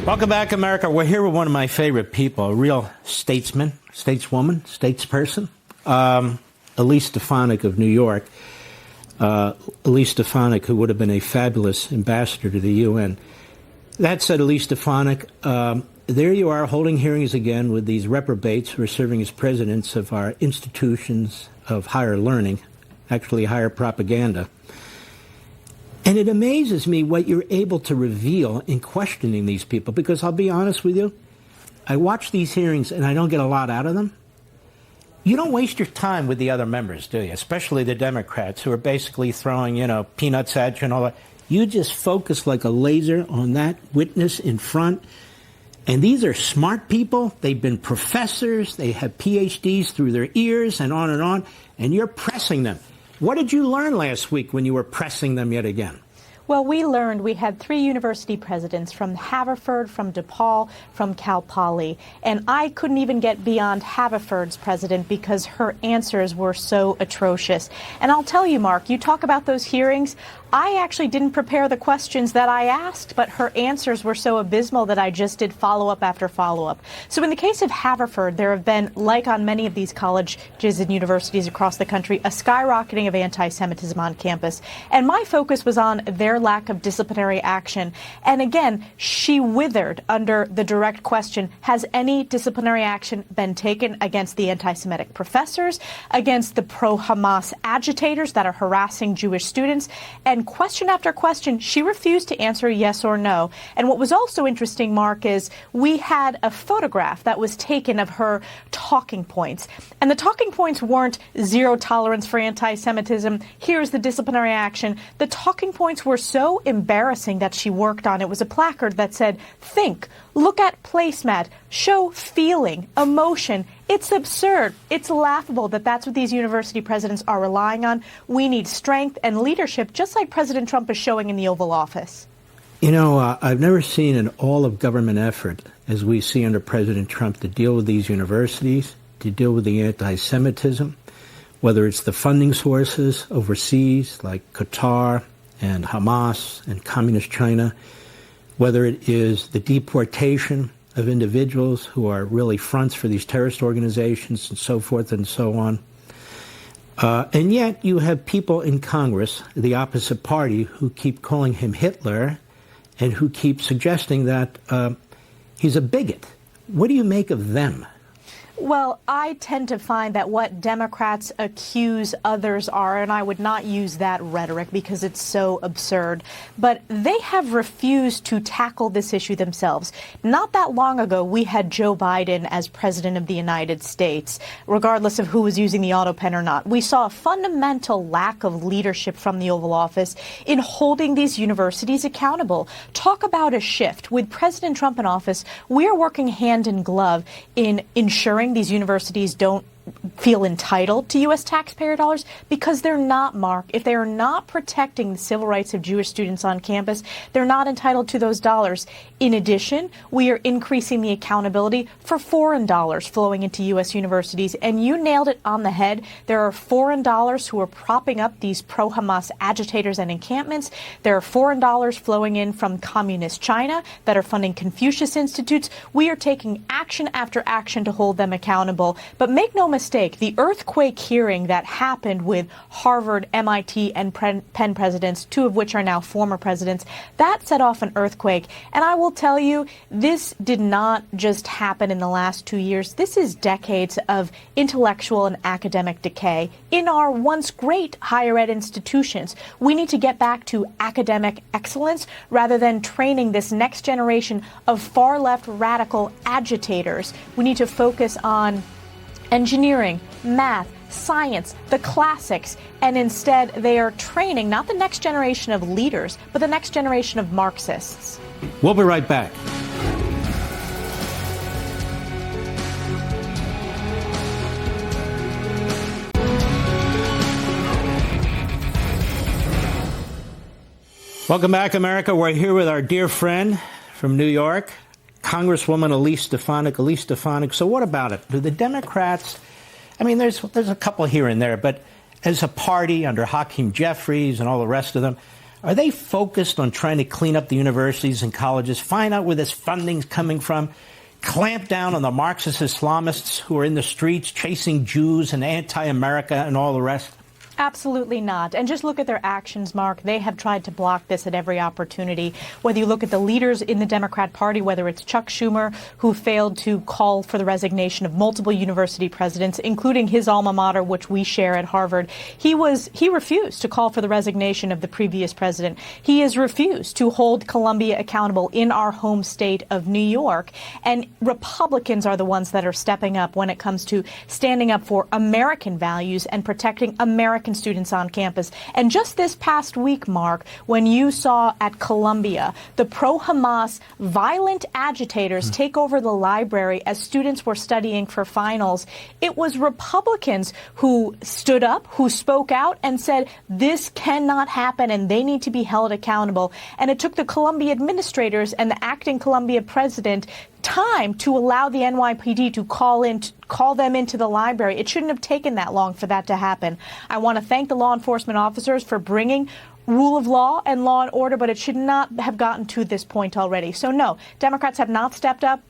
Welcome back, America. We're here with one of my favorite people, a real statesman, stateswoman, statesperson, Elise Stefanik of New York. Elise Stefanik, who would have been a fabulous ambassador to the UN. That said, Elise Stefanik, there you are holding hearings again with these reprobates who are serving as presidents of our institutions of higher learning, actually higher propaganda. And it amazes me what you're able to reveal in questioning these people, because I'll be honest with you, I watch these hearings and I don't get a lot out of them. You don't waste your time with the other members, do you? Especially the Democrats who are basically throwing, peanuts at you and all that. You just focus like a laser on that witness in front. And these are smart people. They've been professors. They have PhDs through their ears and on, and you're pressing them. What did you learn last week when you were pressing them yet again? Well, we had 3 university presidents from Haverford, from DePaul, from Cal Poly, and I couldn't even get beyond Haverford's president because her answers were so atrocious. And I'll tell you, Mark, you talk about those hearings. I actually didn't prepare the questions that I asked, but her answers were so abysmal that I just did follow-up after follow-up. So in the case of Haverford, there have been, like on many of these colleges and universities across the country, a skyrocketing of anti-Semitism on campus. And my focus was on their lack of disciplinary action. And again, she withered under the direct question, has any disciplinary action been taken against the anti-Semitic professors, against the pro-Hamas agitators that are harassing Jewish students? And question after question, she refused to answer yes or no. And what was also interesting, Mark, is we had a photograph that was taken of her talking points. And the talking points weren't zero tolerance for anti-Semitism, here's the disciplinary action. The talking points were so embarrassing that she worked on. It was a placard that said, think, look at placemat, show feeling, emotion. It's absurd. It's laughable that that's what these university presidents are relying on. We need strength and leadership, just like President Trump is showing in the Oval Office. I've never seen an all-of-government effort, as we see under President Trump, to deal with these universities, to deal with the anti-Semitism, whether it's the funding sources overseas, like Qatar and Hamas and Communist China, whether it is the deportation of individuals who are really fronts for these terrorist organizations and so forth and so on. And yet you have people in Congress, the opposite party, who keep calling him Hitler and who keep suggesting that he's a bigot. What do you make of them? Well, I tend to find that what Democrats accuse others are, and I would not use that rhetoric because it's so absurd, but they have refused to tackle this issue themselves. Not that long ago, we had Joe Biden as president of the United States, regardless of who was using the auto pen or not. We saw a fundamental lack of leadership from the Oval Office in holding these universities accountable. Talk about a shift. With President Trump in office, we are working hand in glove in ensuring these universities don't feel entitled to U.S. taxpayer dollars because they're not, Mark. If they are not protecting the civil rights of Jewish students on campus, they're not entitled to those dollars. In addition, we are increasing the accountability for foreign dollars flowing into U.S. universities. And you nailed it on the head. There are foreign dollars who are propping up these pro-Hamas agitators and encampments. There are foreign dollars flowing in from communist China that are funding Confucius Institutes. We are taking action after action to hold them accountable. But make no mistake, the earthquake hearing that happened with Harvard, MIT, and Penn presidents, 2 of which are now former presidents, that set off an earthquake. And I will tell you, this did not just happen in the last 2 years. This is decades of intellectual and academic decay in our once great higher ed institutions. We need to get back to academic excellence rather than training this next generation of far-left radical agitators. We need to focus on engineering, math, science, the classics, and instead they are training not the next generation of leaders, but the next generation of Marxists. We'll be right back. Welcome back, America. We're here with our dear friend from New York, Congresswoman Elise Stefanik. Elise Stefanik, so what about it? Do the Democrats, I mean, there's a couple here and there, but as a party under Hakeem Jeffries and all the rest of them, Are they focused on trying to clean up the universities and colleges, find out where this funding's coming from, clamp down on the Marxist Islamists who are in the streets chasing Jews and anti-America and all the rest? Absolutely not. And just look at their actions, Mark. They have tried to block this at every opportunity. Whether you look at the leaders in the Democrat Party, whether it's Chuck Schumer, who failed to call for the resignation of multiple university presidents, including his alma mater, which we share at Harvard, he refused to call for the resignation of the previous president. He has refused to hold Columbia accountable in our home state of New York. And Republicans are the ones that are stepping up when it comes to standing up for American values and protecting American students on campus. And just this past week, Mark, when you saw at Columbia the pro-Hamas violent agitators take over the library as students were studying for finals, it was Republicans who stood up, who spoke out and said this cannot happen and they need to be held accountable. And it took the Columbia administrators and the acting Columbia president time to allow the NYPD to call them into the library. It shouldn't have taken that long for that to happen. I want to thank the law enforcement officers for bringing rule of law and law and order, but it should not have gotten to this point already. So no, Democrats have not stepped up.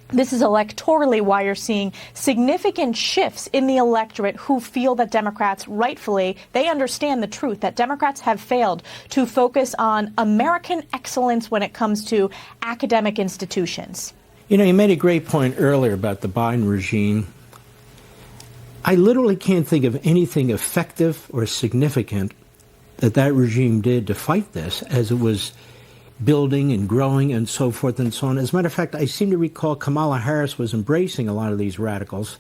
This is electorally why you're seeing significant shifts in the electorate who feel that Democrats, rightfully, they understand the truth, that Democrats have failed to focus on American excellence when it comes to academic institutions. You know, you made a great point earlier about the Biden regime. I literally can't think of anything effective or significant that regime did to fight this as it was building and growing and so forth and so on. As a matter of fact, I seem to recall Kamala Harris was embracing a lot of these radicals,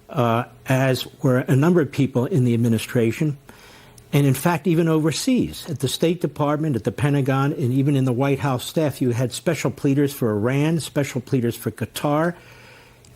as were a number of people in the administration. And in fact, even overseas, at the State Department, at the Pentagon, and even in the White House staff, you had special pleaders for Iran, special pleaders for Qatar,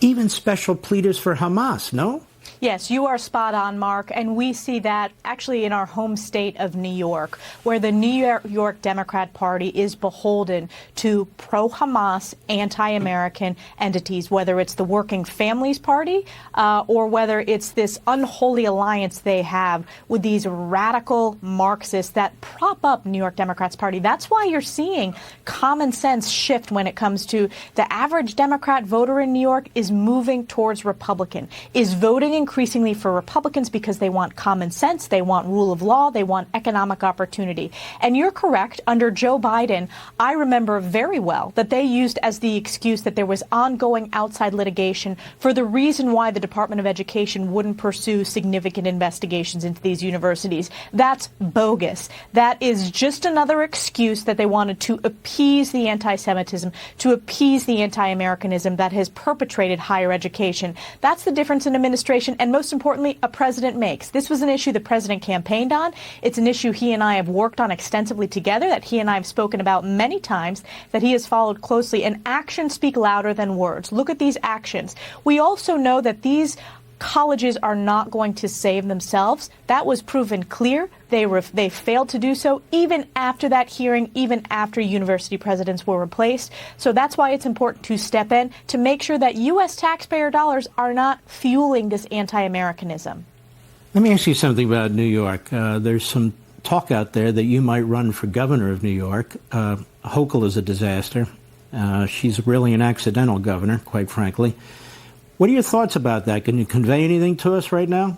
even special pleaders for Hamas, no? Yes, you are spot on, Mark. And we see that actually in our home state of New York, where the New York Democrat Party is beholden to pro-Hamas, anti-American entities, whether it's the Working Families Party or whether it's this unholy alliance they have with these radical Marxists that prop up New York Democrats Party. That's why you're seeing common sense shift when it comes to the average Democrat voter in New York is moving towards Republican, is voting increasingly for Republicans because they want common sense, they want rule of law, they want economic opportunity. And you're correct, under Joe Biden, I remember very well that they used as the excuse that there was ongoing outside litigation for the reason why the Department of Education wouldn't pursue significant investigations into these universities. That's bogus. That is just another excuse that they wanted to appease the anti-Semitism, to appease the anti-Americanism that has perpetrated higher education. That's the difference in administration and, most importantly, a president makes. This was an issue the president campaigned on. It's an issue he and I have worked on extensively together, that he and I have spoken about many times, that he has followed closely. And actions speak louder than words. Look at these actions. We also know that these colleges are not going to save themselves. That was proven clear. They failed to do so even after that hearing, even after university presidents were replaced. So that's why it's important to step in to make sure that U.S. taxpayer dollars are not fueling this anti-Americanism. Let me ask you something about New York. There's some talk out there that you might run for governor of New York. Hochul is a disaster. She's really an accidental governor, quite frankly. What are your thoughts about that? Can you convey anything to us right now?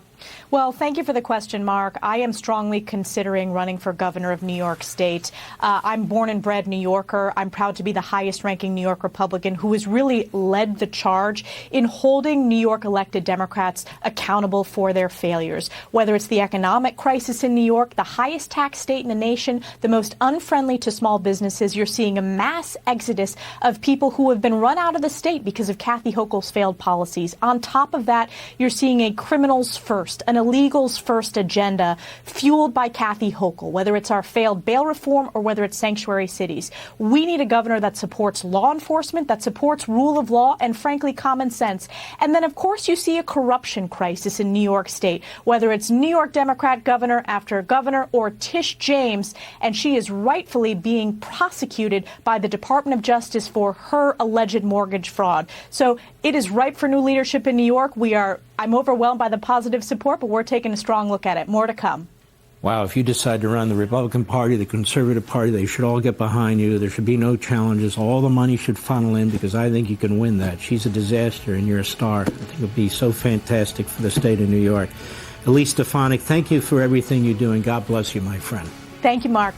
Well, thank you for the question, Mark. I am strongly considering running for governor of New York State. I'm born and bred New Yorker. I'm proud to be the highest-ranking New York Republican who has really led the charge in holding New York elected Democrats accountable for their failures. Whether it's the economic crisis in New York, the highest tax state in the nation, the most unfriendly to small businesses, you're seeing a mass exodus of people who have been run out of the state because of Kathy Hochul's failed policies. On top of that, you're seeing a criminals first, an illegals first agenda fueled by Kathy Hochul, whether it's our failed bail reform or whether it's sanctuary cities. We need a governor that supports law enforcement, that supports rule of law, and frankly, common sense. And then, of course, you see a corruption crisis in New York State, whether it's New York Democrat governor after governor or Tish James, and she is rightfully being prosecuted by the Department of Justice for her alleged mortgage fraud. So it is ripe for new leadership in New York. I'm overwhelmed by the positive support, but we're taking a strong look at it. More to come. Wow, if you decide to run the Republican Party, the Conservative Party, they should all get behind you. There should be no challenges. All the money should funnel in because I think you can win that. She's a disaster and you're a star. I think it would be so fantastic for the state of New York. Elise Stefanik, thank you for everything you do, and God bless you, my friend. Thank you, Mark.